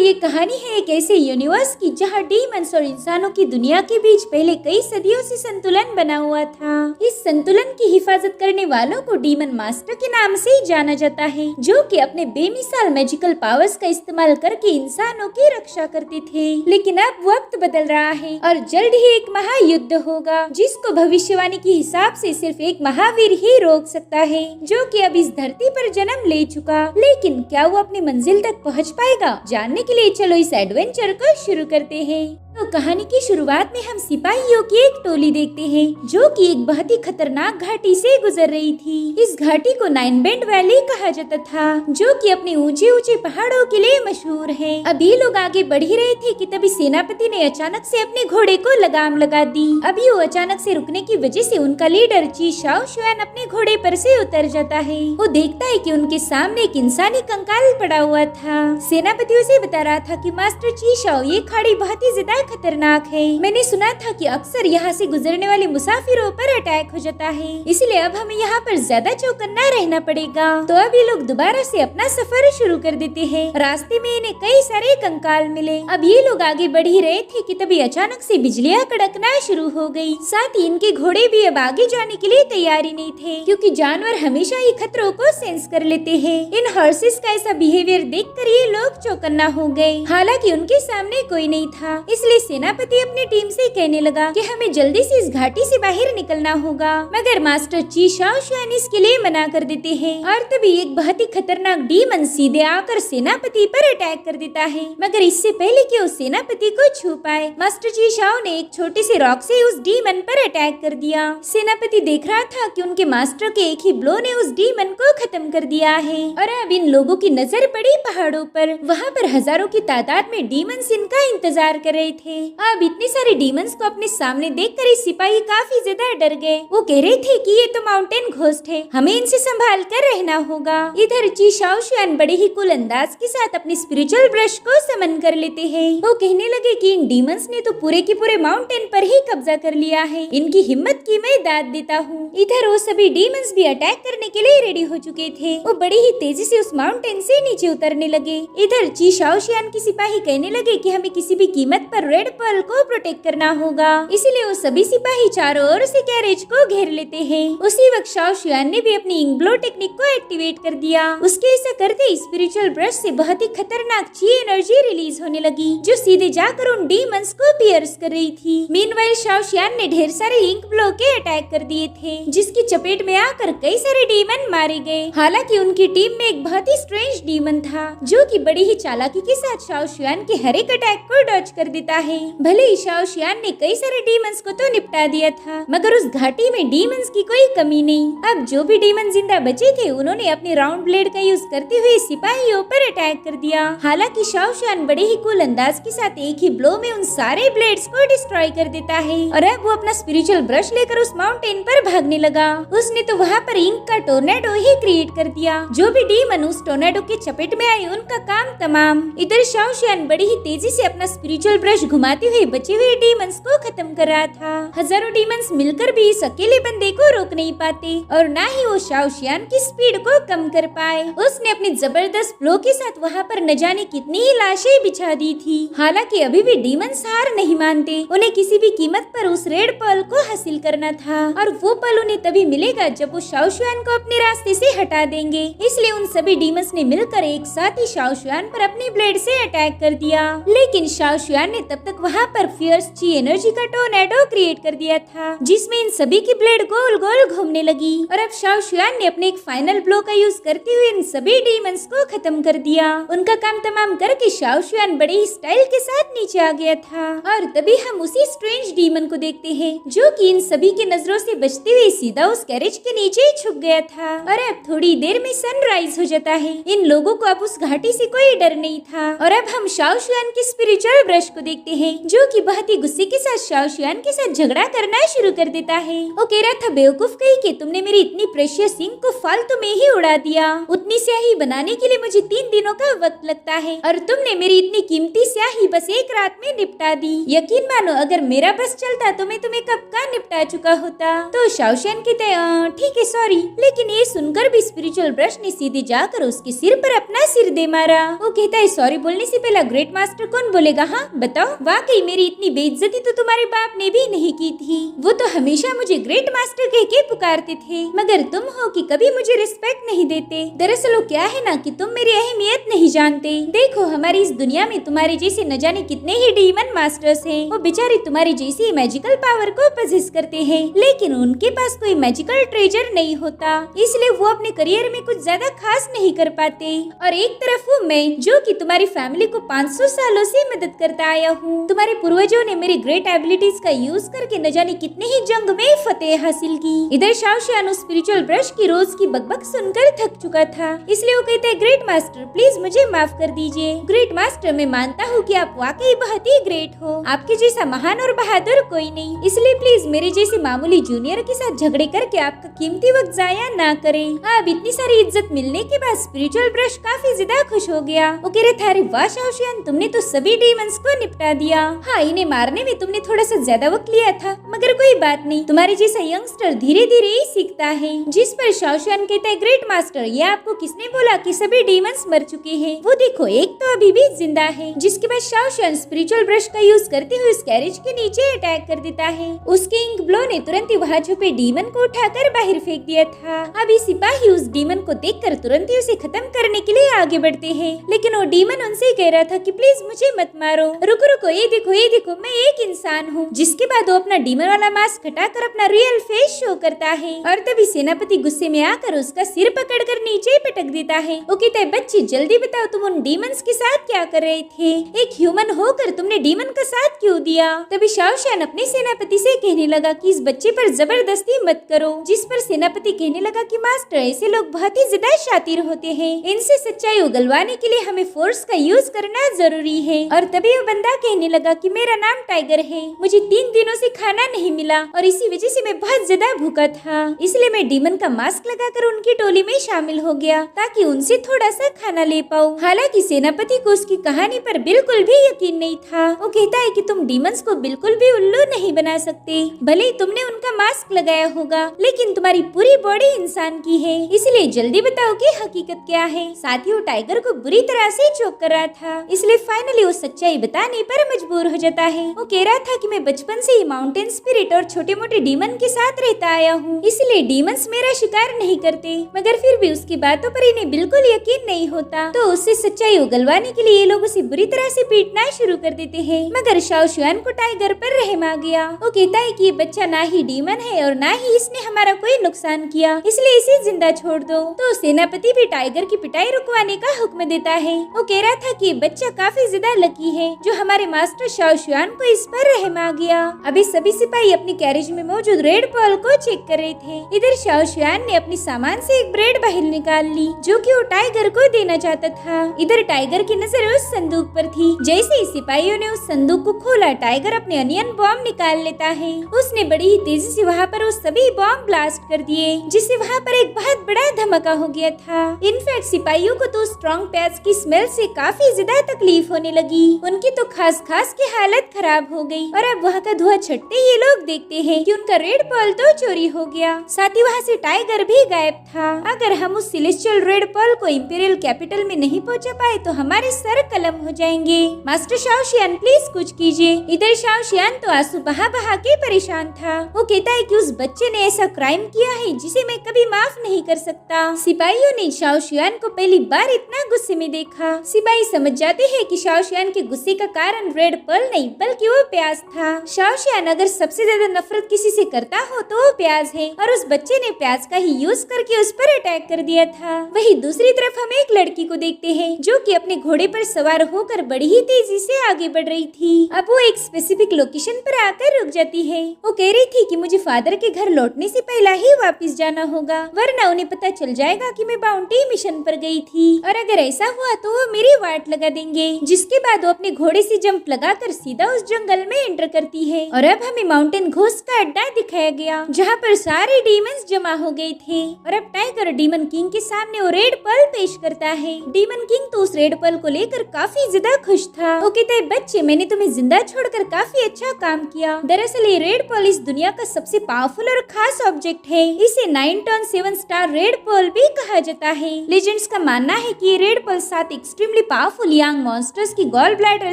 ये कहानी है एक ऐसे यूनिवर्स की जहाँ डीमंस और इंसानों की दुनिया के बीच पहले कई सदियों से संतुलन बना हुआ था। इस संतुलन की हिफाजत करने वालों को डीमन मास्टर के नाम से ही जाना जाता है, जो कि अपने बेमिसाल मैजिकल पावर्स का इस्तेमाल करके इंसानों की रक्षा करते थे। लेकिन अब वक्त बदल रहा है और जल्द ही एक महायुद्ध होगा, जिसको भविष्यवाणी के हिसाब से सिर्फ एक महावीर ही रोक सकता है, जो कि अब इस धरती पर जन्म ले चुका। लेकिन क्या वो अपनी मंजिल तक पहुंच पाएगा? जानने के लिए चलो इस एडवेंचर को शुरू करते हैं। तो कहानी की शुरुआत में हम सिपाहियों की एक टोली देखते हैं, जो कि एक बहुत ही खतरनाक घाटी से गुजर रही थी। इस घाटी को नाइन बैंड वैली कहा जाता था, जो कि अपने ऊंचे ऊंचे पहाड़ों के लिए मशहूर है। अब ये लोग आगे बढ़ ही रहे थे कि तभी सेनापति ने अचानक से अपने घोड़े को लगाम लगा दी। अभी वो अचानक से रुकने की वजह से उनका लीडर ची शाओ शुआन अपने घोड़े पर से उतर जाता है। वो देखता है कि उनके सामने एक इंसानी कंकाल पड़ा हुआ था। सेनापति उसे बता रहा था कि मास्टर ची शाओ, ये खाड़ी बहुत ही ज्यादा खतरनाक है। मैंने सुना था कि अक्सर यहाँ से गुजरने वाले मुसाफिरों पर अटैक हो जाता है, इसलिए अब हमें यहाँ पर ज्यादा चौकन्ना रहना पड़ेगा। तो अब ये लोग दोबारा से अपना सफर शुरू कर देते हैं। रास्ते में इन्हें कई सारे कंकाल मिले। अब ये लोग आगे बढ़ ही रहे थे कि तभी अचानक से बिजलियाँ कड़कना शुरू हो गई। साथ ही इनके घोड़े भी अब आगे जाने के लिए तैयारी नहीं थे, क्योंकि जानवर हमेशा ही खतरों को सेंस कर लेते हैं। इन हॉर्सेस का ऐसा बिहेवियर देखकर ये लोग चौकन्ना हो गए। हालांकि उनके सामने कोई नहीं था, इसलिए सेनापति अपनी टीम से कहने लगा कि हमें जल्दी से इस घाटी से बाहर निकलना होगा। मगर मास्टर ची शाओ शुआन इसके लिए मना कर देते हैं। और तभी एक बहुत ही खतरनाक डीमन सीधे आकर सेनापति पर अटैक कर देता है। मगर इससे पहले कि उस सेनापति को छू पाए, मास्टर ची शाओ ने एक छोटे से रॉक से उस डीमन पर अटैक कर दिया। सेनापति देख रहा था कि उनके मास्टर के एक ही ब्लो ने उस डीमन को खत्म कर दिया है। और अब इन लोगों की नजर पड़ी पहाड़ों पर। वहाँ पर हजारों की तादाद में डीमंस इनका इंतजार कर रहे थे। अब इतने सारे डीमंस को अपने सामने देखकर ये सिपाही काफी ज्यादा डर गए। वो कह रहे थे कि ये तो माउंटेन घोस्ट है, हमें इनसे संभाल कर रहना होगा। इधर ची शाओ शुआन बड़े ही कूल अंदाज के साथ अपनी स्पिरिचुअल ब्रश को समन कर लेते हैं। वो कहने लगे कि इन डीमंस ने तो पूरे के पूरे माउंटेन पर ही कब्जा कर लिया है, इनकी हिम्मत की मैं दाद देता हूँ। इधर वो सभी डीमंस भी अटैक करने के लिए रेडी हो चुके थे। वो बड़ी ही तेजी से उस माउंटेन से नीचे उतरने लगे। इधर ची शाओ शुआन की सिपाही कहने लगे कि हमें किसी भी कीमत पर रेड पर्ल को प्रोटेक्ट करना होगा, इसीलिए वो सभी सिपाही चारों ओर से कैरेज को घेर लेते हैं। उसी वक्त शाओ शुआन ने भी अपनी इंक ब्लो टेक्निक को एक्टिवेट कर दिया। उसके ऐसा करते स्पिरिचुअल ब्रश से बहुत ही खतरनाक ची एनर्जी रिलीज होने लगी, जो सीधे जाकर उन डीमंस को पियर्स कर रही थी। मीनवाइल शाओ शुआन ने ढेर सारे इंक ब्लो के अटैक कर दिए थे, जिसकी चपेट में आकर कई सारे डीमन मारे गए। हालांकि उनकी टीम में एक बहुत ही स्ट्रेंज डीमन था, जो कि बड़ी ही चालाकी के साथ शाओ शुआन के हर एक अटैक को डॉज कर देता है। भले ही शाओ शुआन ने कई सारे डीमंस को तो निपटा दिया था, मगर उस घाटी में डीमंस की कोई कमी नहीं। अब जो भी डीमन जिंदा बचे थे, उन्होंने अपने राउंड ब्लेड का यूज करते हुए सिपाहियों पर अटैक कर दिया। हालांकि शाओ शुआन बड़े ही कूल अंदाज के साथ एक ही ब्लो में उन सारे ब्लेड्स को डिस्ट्रॉय कर देता है। और अब वो अपना स्पिरिचुअल ब्रश लेकर उस माउंटेन पर भागने लगा। उसने तो वहाँ पर इंक का टोर्नेडो ही क्रिएट कर दिया। जो भी डीमन उस टोर्नेडो के चपेट में आए, उनका काम तमाम। इधर शाओ शुआन बड़ी ही तेजी से अपना स्पिरिचुअल ब्रश घुमाते हुए बचे हुए डीमंस को खत्म कर रहा था। हजारों डीमंस मिलकर भी इस अकेले बंदे को रोक नहीं पाते, और ना ही वो शाओ शुआन की स्पीड को कम कर पाए। उसने अपनी जबरदस्त ब्लो के साथ वहाँ पर न जाने कितनी ही लाशें बिछा दी थी। हालांकि अभी भी डीमंस हार नहीं मानते, उन्हें किसी भी कीमत पर उस रेड पर्ल को हासिल करना था। और वो पल उन्हें तभी मिलेगा जब वो शाओ शुआन को अपने रास्ते से हटा देंगे। इसलिए उन सभी डीमंस ने मिलकर एक साथ ही शाओ शुआन पर अपनी ब्लेड से अटैक कर दिया। लेकिन शाओ शुआन ने तब तक वहाँ पर फियर्स ची एनर्जी का टोर्नेडो क्रिएट कर दिया था, जिसमें इन सभी की ब्लेड गोल गोल घूमने लगी। और अब शाओ शुआन ने अपने एक फाइनल ब्लो का यूज करते हुए इन सभी डीमंस को खत्म कर दिया। उनका काम तमाम करके शाओ शुआन बड़े ही स्टाइल के साथ नीचे आ गया था। और तभी हम उसी स्ट्रेंज डीमन को देखते हैं, जो कि इन सभी की नजरों से बचते हुए सीधा उस कैरेज के नीचे ही छुप गया था। और अब थोड़ी देर में सनराइज हो जाता है। इन लोगों को अब उस घाटी से कोई डर नहीं था। और अब हम शाओ शुआन के स्पिरिचुअल ब्रश को देखते देखते हैं, जो कि बहुत ही गुस्से के साथ शाओशियान के साथ झगड़ा करना शुरू कर देता है। वो कह रहा था, बेवकूफ कहीं कि तुमने मेरी इतनी प्रेशियस इंक को फालतू में ही उड़ा दिया। उतनी स्याही बनाने के लिए मुझे 3 दिनों का वक्त लगता है और तुमने मेरी इतनी कीमती स्याही बस एक रात में निपटा दी। यकीन मानो अगर मेरा बस चलता तो मैं तुम्हें कब का निपटा चुका होता। तो शाओशियान कहते हैं, ठीक है सॉरी। लेकिन ये सुनकर भी स्पिरिचुअल ब्रश ने सीधे जाकर उसके सिर पर अपना सिर दे मारा। वो कहता है, सॉरी बोलने से पहला ग्रेट मास्टर कौन बोलेगा? हाँ बताओ, वाकई मेरी इतनी बेइज्जती तो तुम्हारे बाप ने भी नहीं की थी। वो तो हमेशा मुझे ग्रेट मास्टर कह के पुकारते थे, मगर तुम हो कि कभी मुझे रिस्पेक्ट नहीं देते। दरअसल वो क्या है ना कि तुम मेरी अहमियत नहीं जानते। देखो हमारी इस दुनिया में तुम्हारे जैसे न जाने कितने ही डीमन मास्टर्स हैं। वो बेचारे तुम्हारे जैसी मैजिकल पावर को पजेस करते हैं, लेकिन उनके पास कोई मैजिकल ट्रेजर नहीं होता, इसलिए वो अपने करियर में कुछ ज्यादा खास नहीं कर पाते। और एक तरफ हूँ मैं, जो कि तुम्हारी फैमिली को 500 सालों से मदद करता आया हूँ। तुम्हारे पूर्वजों ने मेरी ग्रेट एबिलिटीज का यूज करके न जाने कितने ही जंग में फतेह हासिल की। इधर शाओशियान स्पिरिचुअल ब्रश की रोज की बकबक सुनकर थक चुका था, इसलिए वो कहते हैं, ग्रेट मास्टर प्लीज मुझे माफ कर दीजिए। ग्रेट मास्टर मैं मानता हूँ कि आप वाकई बहुत ही ग्रेट हो, आपके जैसा महान और बहादुर कोई नहीं, इसलिए प्लीज मेरे जैसे मामूली जूनियर के साथ झगड़े करके आपका कीमती वक्त जाया ना करें। अब इतनी सारी इज्जत मिलने के बाद स्पिरिचुअल ब्रश काफी ज्यादा खुश हो गया। वो कह रहे थे, अरे वाह शाओशियान, तुमने तो सभी डीमंस को निपटा दिया। हाँ, इन्हें मारने में तुमने थोड़ा सा ज्यादा वक्त लिया था, मगर कोई बात नहीं, तुम्हारे जैसा यंगस्टर धीरे धीरे ही सीखता है। जिस पर शाओशियान कहता है, ग्रेट मास्टर ये आपको किसने बोला कि सभी डीमंस मर चुके हैं? वो देखो एक तो अभी भी जिंदा है। जिसके बाद शाओशियान स्पिरिचुअल ब्रश का यूज करते हुए उस कैरेज के नीचे अटैक कर देता है। उसके इंक ब्लो ने तुरंत ही वहाँ छुपे डीमन को उठाकर बाहर फेंक दिया था। अभी सिपाही उस डीमन को देखकर तुरंत ही उसे खत्म करने के लिए आगे बढ़ते हैं, लेकिन वो डीमन उनसे कह रहा था कि प्लीज मुझे मत मारो, रुको रुको, ये देखो मैं एक इंसान हूँ। जिसके बाद वो अपना डीमन वाला मास्क हटाकर अपना रियल फेस शो करता है और तभी सेनापति गुस्से में आकर उसका सिर पकड़कर नीचे पटक देता है। वो कहता है, बच्ची जल्दी बताओ तुम उन डीमंस के साथ क्या कर रहे थे? एक ह्यूमन होकर तुमने डीमन का साथ क्यों दिया? तभी शाओशियान अपने सेनापति से कहने लगा कि इस बच्चे पर जबरदस्ती मत करो। जिस पर सेनापति कहने लगा कि मास्टर ऐसे लोग बहुत ही ज्यादा शातिर होते हैं, इनसे सच्चाई उगलवाने के लिए हमें फोर्स का यूज करना जरूरी है। और तभी वो बंदा कहने लगा कि मेरा नाम टाइगर है, मुझे 3 दिनों से खाना नहीं मिला और इसी वजह से मैं बहुत ज्यादा भूखा था, इसलिए मैं डीमन का मास्क लगाकर उनकी टोली में शामिल हो गया ताकि उनसे थोड़ा सा खाना ले पाऊँ। हालांकि सेनापति को उसकी कहानी पर बिल्कुल भी यकीन नहीं था। वो कहता है कि तुम डीमंस को बिल्कुल भी उल्लू नहीं बना सकते, भले ही तुमने उनका मास्क लगाया होगा, लेकिन तुम्हारी पूरी बॉडी इंसान की है, इसलिए जल्दी बताओ कि हकीकत क्या है। साथ ही वो टाइगर को बुरी तरह से चोक कर रहा था, इसलिए फाइनली वो सच्चाई बताने पर मजबूर हो जाता है। वो कह रहा था कि मैं बचपन से ही माउंटेन स्पिरिट और छोटे मोटे डीमन के साथ रहता आया हूँ, इसलिए डीमंस मेरा शिकार नहीं करते, मगर फिर भी उसकी बातों पर इन्हें बिल्कुल यकीन नहीं होता। तो उससे सच्चाई उगलवाने के लिए ये लोग उसे बुरी तरह से पीटना शुरू कर देते हैं, मगर शाओशियान को टाइगर पर रहम आ गया। वो कहता है कि ये बच्चा ना ही डीमन है और ना ही इसने हमारा कोई नुकसान किया, इसलिए इसे जिंदा छोड़ दो। तो सेनापति भी टाइगर की पिटाई रुकवाने का हुक्म देता है। वो कह रहा था कि बच्चा काफी ज्यादा लकी है जो हमारे मास्टर शाओशियान को इस पर रहम आ गया। अभी सभी सिपाही अपनी कैरेज में मौजूद रेड पर्ल को चेक कर रहे थे। इधर शाओशियान ने अपनी सामान से एक ब्रेड बाहर निकाल ली जो कि वो टाइगर को देना चाहता था। इधर टाइगर की नजर उस संदूक पर थी। जैसे ही सिपाहियों ने उस संदूक को खोला, टाइगर अपने अनियन बॉम्ब निकाल लेता है। उसने बड़ी ही तेजी से वहाँ पर वो सभी बॉम्ब ब्लास्ट कर दिए, जिससे वहाँ पर एक बहुत बड़ा धमाका हो गया था। इनफैक्ट सिपाहियों को तो स्ट्रॉन्ग प्याज की स्मेल से काफी ज्यादा तकलीफ होने लगी। उनकी तो खास की हालत खराब हो गई और अब वहाँ का धुआं छटते ही ये लोग देखते हैं कि उनका रेड पर्ल तो चोरी हो गया, साथ ही वहाँ से टाइगर भी गायब था। अगर हम उस सेलेस्टियल रेड पर्ल को इंपीरियल कैपिटल में नहीं पहुँचा पाए तो हमारे सर कलम हो जाएंगे। मास्टर शाओशियान प्लीज कुछ कीजिए। इधर शाओशियान तो आंसू बहा बहा के परेशान था। वो कहता है कि उस बच्चे ने ऐसा क्राइम किया है जिसे मैं कभी माफ नहीं कर सकता। सिपाहियों ने शाओशियान को पहली बार इतना गुस्से में देखा। सिपाही समझ जाते हैं कि शाओशियान के गुस्से का कारण रेड पर्ल नहीं बल्कि वो प्याज था। शाओशियान अगर सबसे ज्यादा नफरत किसी से करता हो तो वो प्याज है और उस बच्चे ने प्याज का ही यूज करके उस पर अटैक कर दिया था। वही दूसरी तरफ हम एक लड़की को देखते हैं जो कि अपने घोड़े पर सवार होकर बड़ी ही तेजी से आगे बढ़ रही थी। अब वो एक स्पेसिफिक लोकेशन पर आकर रुक जाती है। वो कह रही थी कि मुझे फादर के घर लौटने से पहले ही वापस जाना होगा, वरना उन्हें पता चल जाएगा कि मैं बाउंटी मिशन पर गई थी और अगर ऐसा हुआ तो वो मेरी वाट लगा देंगे। जिसके बाद वो अपने घोड़े से जब जंप लगाकर सीधा उस जंगल में एंटर करती है। और अब हमें माउंटेन घोस्ट का अड्डा दिखाया गया, जहाँ पर सारे डीमंस जमा हो गए थे। और अब टाइगर डीमन किंग के सामने वो रेड पर्ल पेश करता है। डीमन किंग तो उस रेड पर्ल को लेकर काफी ज्यादा खुश था। वो कहता है, बच्चे, मैंने तुम्हें जिंदा छोड़कर काफी अच्छा काम किया। दरअसल ये रेड पर्ल इस दुनिया का सबसे पावरफुल और खास ऑब्जेक्ट है। इसे 9 टन 7 स्टार रेड पर्ल भी कहा जाता है। लेजेंड्स का मानना है कि ये red pearl 7 extremely powerful young monsters की गॉल ब्लैडर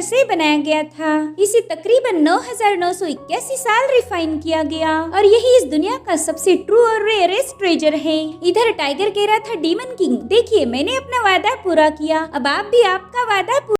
से बनाया गया था। इसे तकरीबन 9981 साल रिफाइन किया गया और यही इस दुनिया का सबसे ट्रू और रेयरेस्ट ट्रेजर है। इधर टाइगर कह रहा था, डीमन किंग, देखिए मैंने अपना वादा पूरा किया, अब आप भी आपका वादा